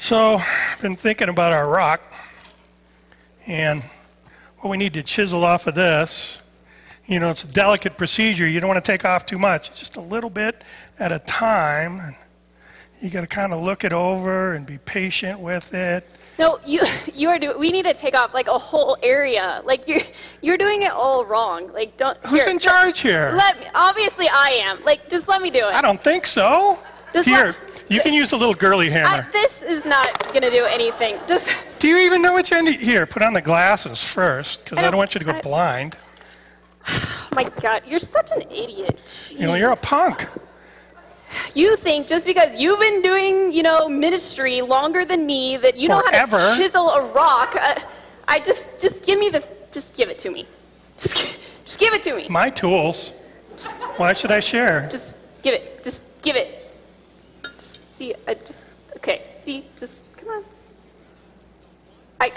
So I've been thinking about our rock and what we need to chisel off of this. You know, it's a delicate procedure. You don't want to take off too much, just a little bit at a time. And you got to kind of look it over and be patient with it. No, you are doing. We need to take off like a whole area. Like you're doing it all wrong. Like don't. Who's in charge here? Let me. Obviously, I am. Like just let me do it. I don't think so. Here, you can use a little girly hammer. This is not gonna do anything. Just. Do you even know which end? Here, put on the glasses first, because I don't want you to go blind. Oh my God, you're such an idiot. Jeez. You know, you're a punk. You think just because you've been doing, ministry longer than me that you know how to chisel a rock? Just give it to me. Just give it to me. My tools. Why should I share? Just give it. Just give it. Okay. See, just come on.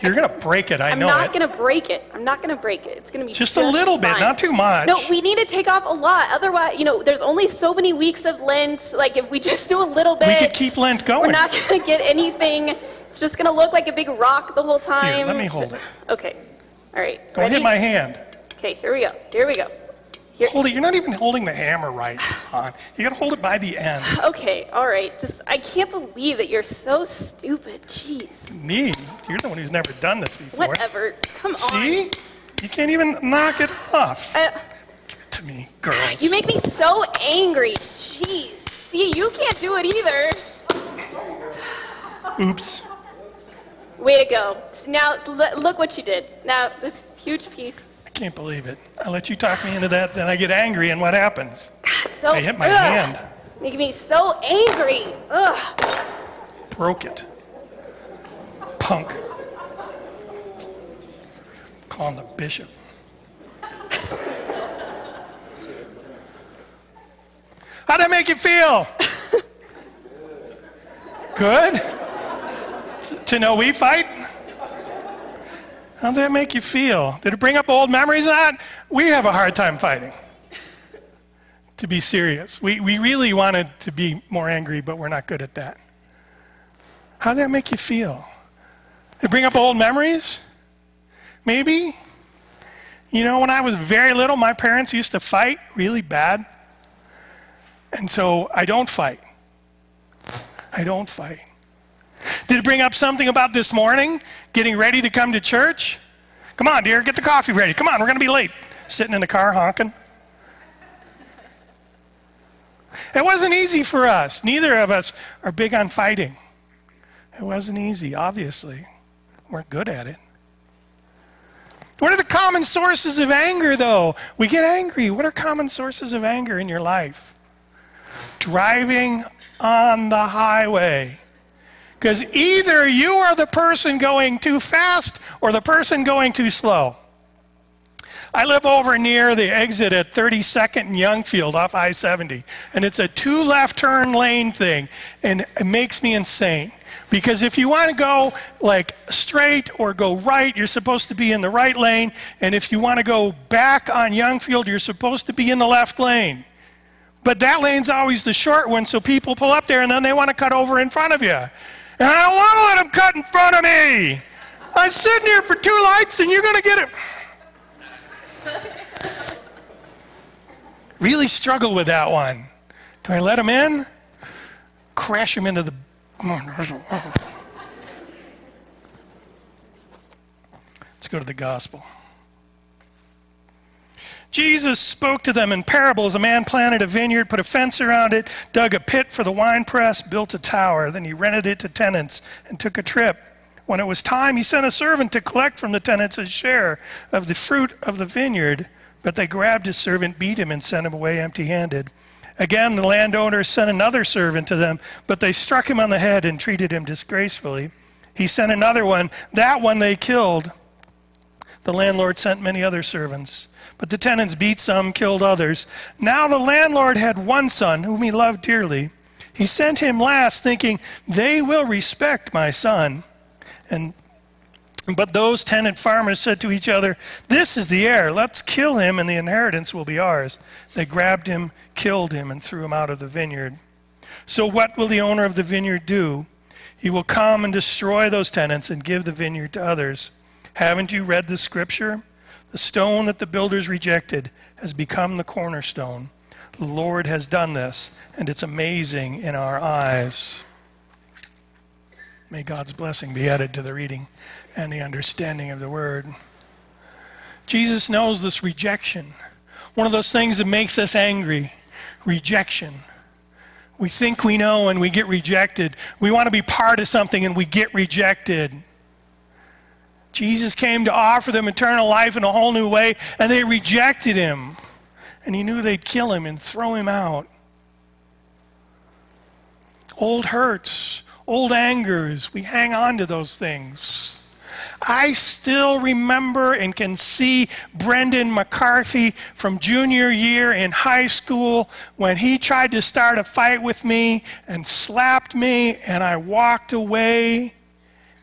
You're gonna break it. I know it. I'm not gonna break it. I'm not gonna break it. It's gonna be just a little bit, fine. not too much. No, we need to take off a lot. Otherwise, there's only so many weeks of Lent. Like if we just do a little bit, we could keep Lent going. We're not gonna get anything. It's just gonna look like a big rock the whole time. Here, let me hold it. Okay. All right. Don't hit my hand. Okay. Here we go. Here we go. Hold it. You're not even holding the hammer right. You got to hold it by the end. Okay, all right. I can't believe that you're so stupid. Jeez. Me? You're the one who's never done this before. Whatever. Come on. See? You can't even knock it off. Give it to me, girls. You make me so angry. Jeez. See, you can't do it either. Oops. Way to go. Now, look what you did. Now, this huge piece. I can't believe it. I let you talk me into that, then I get angry, and what happens? God, I hit my hand. Making me so angry. Ugh. Broke it. Punk. Calling the bishop. How'd that make you feel? Good? To know we fight? How'd that make you feel? Did it bring up old memories? We have a hard time fighting. To be serious. We really wanted to be more angry, but we're not good at that. How'd that make you feel? Did it bring up old memories? Maybe? When I was very little, my parents used to fight really bad. And so I don't fight. I don't fight. Did it bring up something about this morning, getting ready to come to church? Come on, dear, get the coffee ready. Come on, we're going to be late. Sitting in the car honking. It wasn't easy for us. Neither of us are big on fighting. It wasn't easy, obviously. We weren't good at it. What are the common sources of anger, though? We get angry. What are common sources of anger in your life? Driving on the highway. Because either you are the person going too fast or the person going too slow. I live over near the exit at 32nd and Youngfield off I-70. And it's a 2 left turn lane thing. And it makes me insane. Because if you want to go like straight or go right, you're supposed to be in the right lane. And if you want to go back on Youngfield, you're supposed to be in the left lane. But that lane's always the short one, so people pull up there and then they want to cut over in front of you. And I don't want to let them cut in front of me. I'm sitting here for 2 lights and you're going to get it. Really struggle with that one. Do I let them in? Crash them into the... Let's go to the gospel. Jesus spoke to them in parables. A man planted a vineyard, put a fence around it, dug a pit for the winepress, built a tower. Then he rented it to tenants and took a trip. When it was time, he sent a servant to collect from the tenants his share of the fruit of the vineyard. But they grabbed his servant, beat him, and sent him away empty-handed. Again, the landowner sent another servant to them, but they struck him on the head and treated him disgracefully. He sent another one. That one they killed. The landlord sent many other servants. But the tenants beat some, killed others. Now the landlord had one son whom he loved dearly. He sent him last, thinking, they will respect my son. But those tenant farmers said to each other, this is the heir. Let's kill him and the inheritance will be ours. They grabbed him, killed him, and threw him out of the vineyard. So what will the owner of the vineyard do? He will come and destroy those tenants and give the vineyard to others. Haven't you read the scripture? The stone that the builders rejected has become the cornerstone. The Lord has done this, and it's amazing in our eyes. May God's blessing be added to the reading and the understanding of the word. Jesus knows this rejection. One of those things that makes us angry, rejection. We think we know and we get rejected. We want to be part of something and we get rejected. Jesus came to offer them eternal life in a whole new way, and they rejected him. And he knew they'd kill him and throw him out. Old hurts, old angers, we hang on to those things. I still remember and can see Brendan McCarthy from junior year in high school when he tried to start a fight with me and slapped me, and I walked away,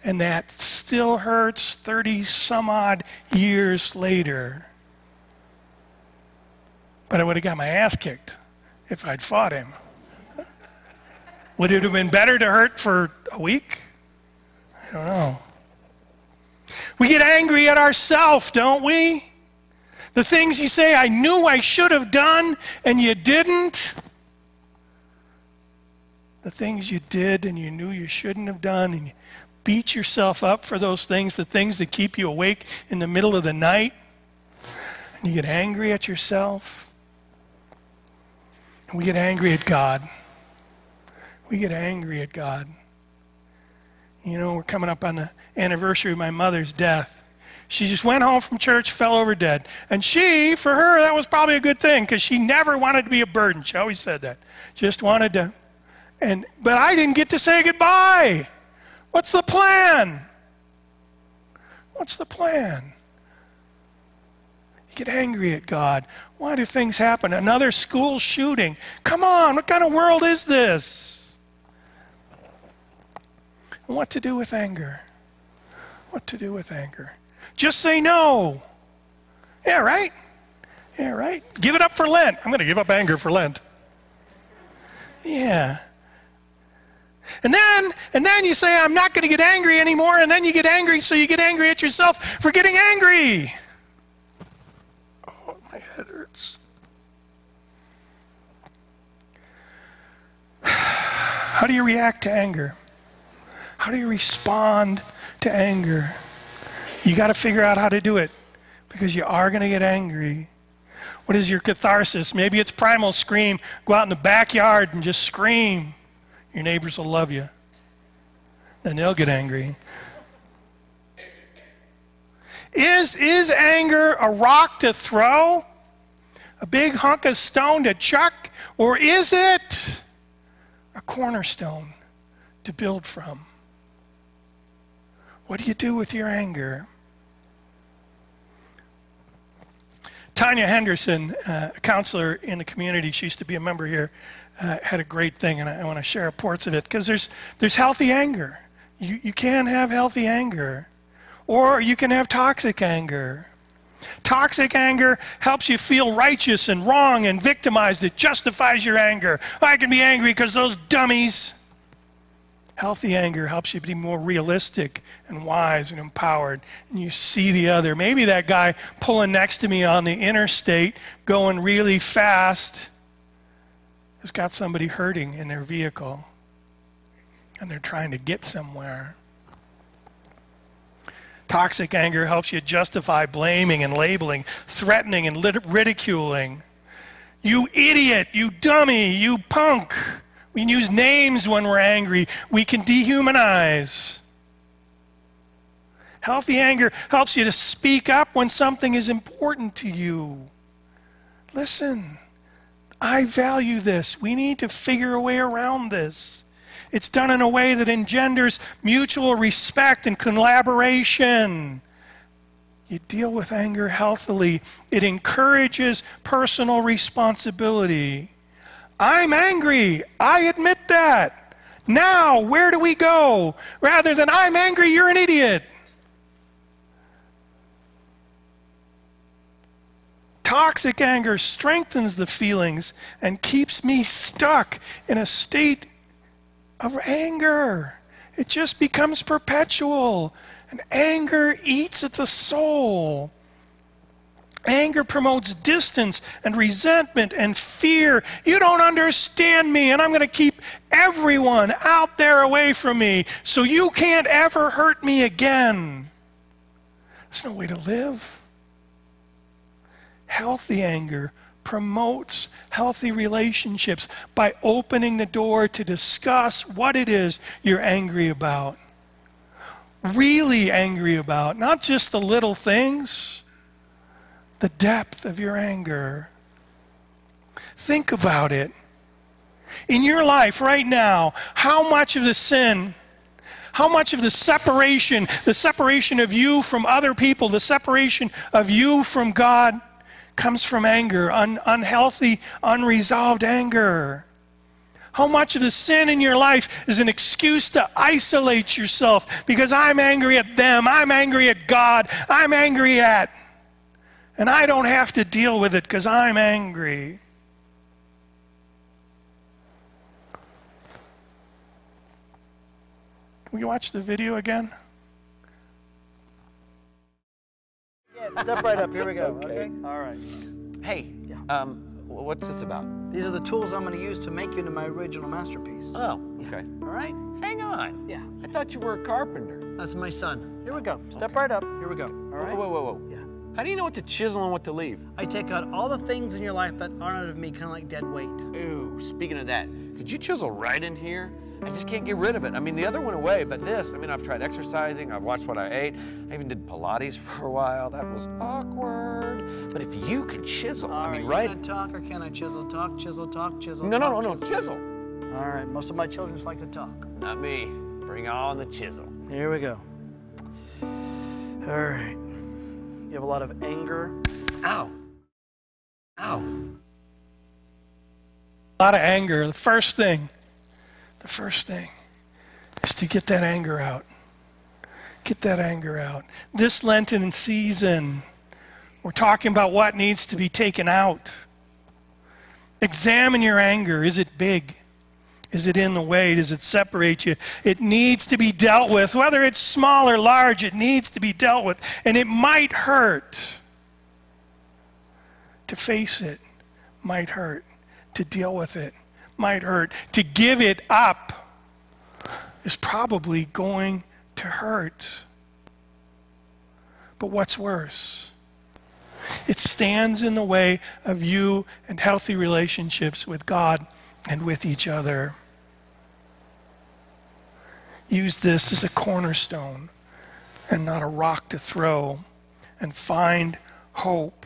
and that still hurts 30 some odd years later. But I would have got my ass kicked if I'd fought him. Would it have been better to hurt for a week? I don't know. We get angry at ourselves, don't we? The things you say, I knew I should have done, and you didn't. The things you did and you knew you shouldn't have done, and you beat yourself up for those things, the things that keep you awake in the middle of the night. And you get angry at yourself. And we get angry at God. We get angry at God. You know, we're coming up on the anniversary of my mother's death. She just went home from church, fell over dead. And for her, that was probably a good thing, because she never wanted to be a burden. She always said that. Just wanted to. But I didn't get to say goodbye. What's the plan? What's the plan? You get angry at God. Why do things happen? Another school shooting. Come on, what kind of world is this? And what to do with anger? What to do with anger? Just say no. Yeah, right? Yeah, right? Give it up for Lent. I'm going to give up anger for Lent. Yeah. And then you say, I'm not going to get angry anymore, and then you get angry, so you get angry at yourself for getting angry. Oh, my head hurts. How do you react to anger? How do you respond to anger? You got to figure out how to do it, because you are going to get angry. What is your catharsis? Maybe it's primal scream. Go out in the backyard and just scream. Your neighbors will love you. Then they'll get angry. Is anger a rock to throw? A big hunk of stone to chuck? Or is it a cornerstone to build from? What do you do with your anger? Tanya Henderson, a counselor in the community, she used to be a member here, had a great thing, and I want to share reports of it, because there's healthy anger. You can have healthy anger, or you can have toxic anger. Toxic anger helps you feel righteous and wrong and victimized. It justifies your anger. I can be angry because those dummies. Healthy anger helps you be more realistic and wise and empowered. And you see the other. Maybe that guy pulling next to me on the interstate going really fast has got somebody hurting in their vehicle, and they're trying to get somewhere. Toxic anger helps you justify blaming and labeling, threatening and ridiculing. You idiot, you dummy, you punk. We can use names when we're angry. We can dehumanize. Healthy anger helps you to speak up when something is important to you. Listen, I value this. We need to figure a way around this. It's done in a way that engenders mutual respect and collaboration. You deal with anger healthily. It encourages personal responsibility. I'm angry. I admit that. Now, where do we go? Rather than, I'm angry, you're an idiot. Toxic anger strengthens the feelings and keeps me stuck in a state of anger. It just becomes perpetual. And anger eats at the soul. Anger promotes distance and resentment and fear. You don't understand me, and I'm going to keep everyone out there away from me so you can't ever hurt me again. There's no way to live. Healthy anger promotes healthy relationships by opening the door to discuss what it is you're angry about. Really angry about, not just the little things, the depth of your anger. Think about it. In your life right now, how much of the sin, how much of the separation of you from other people, the separation of you from God comes from anger, unhealthy, unresolved anger? How much of the sin in your life is an excuse to isolate yourself because I'm angry at them, I'm angry at God, I'm angry at, and I don't have to deal with it because I'm angry. Can we watch the video again? Yeah, step right up. Here we go. Okay. All right. Hey, what's this about? These are the tools I'm going to use to make you into my original masterpiece. Oh, okay. All right? Hang on. Yeah. I thought you were a carpenter. That's my son. Here we go. Step right up. Here we go. All right? Whoa. Yeah. How do you know what to chisel and what to leave? I take out all the things in your life that aren't out of me, kind of like dead weight. Ooh, speaking of that, could you chisel right in here? I just can't get rid of it. I mean, the other went away, but this, I've tried exercising, I've watched what I ate, I even did Pilates for a while. That was awkward. But if you could chisel, right? You gonna talk or can I chisel? Talk, chisel, talk, chisel. No, talk, chisel. All right, most of my children just like to talk. Not me. Bring on the chisel. Here we go. All right. You have a lot of anger. Ow. Ow. A lot of anger. The first thing is to get that anger out. Get that anger out. This Lenten season, we're talking about what needs to be taken out. Examine your anger. Is it big? Is it in the way? Does it separate you? It needs to be dealt with. Whether it's small or large, it needs to be dealt with. And it might hurt. To face it might hurt. To deal with it might hurt. To give it up is probably going to hurt. But what's worse? It stands in the way of you and healthy relationships with God and with each other. Use this as a cornerstone and not a rock to throw, and find hope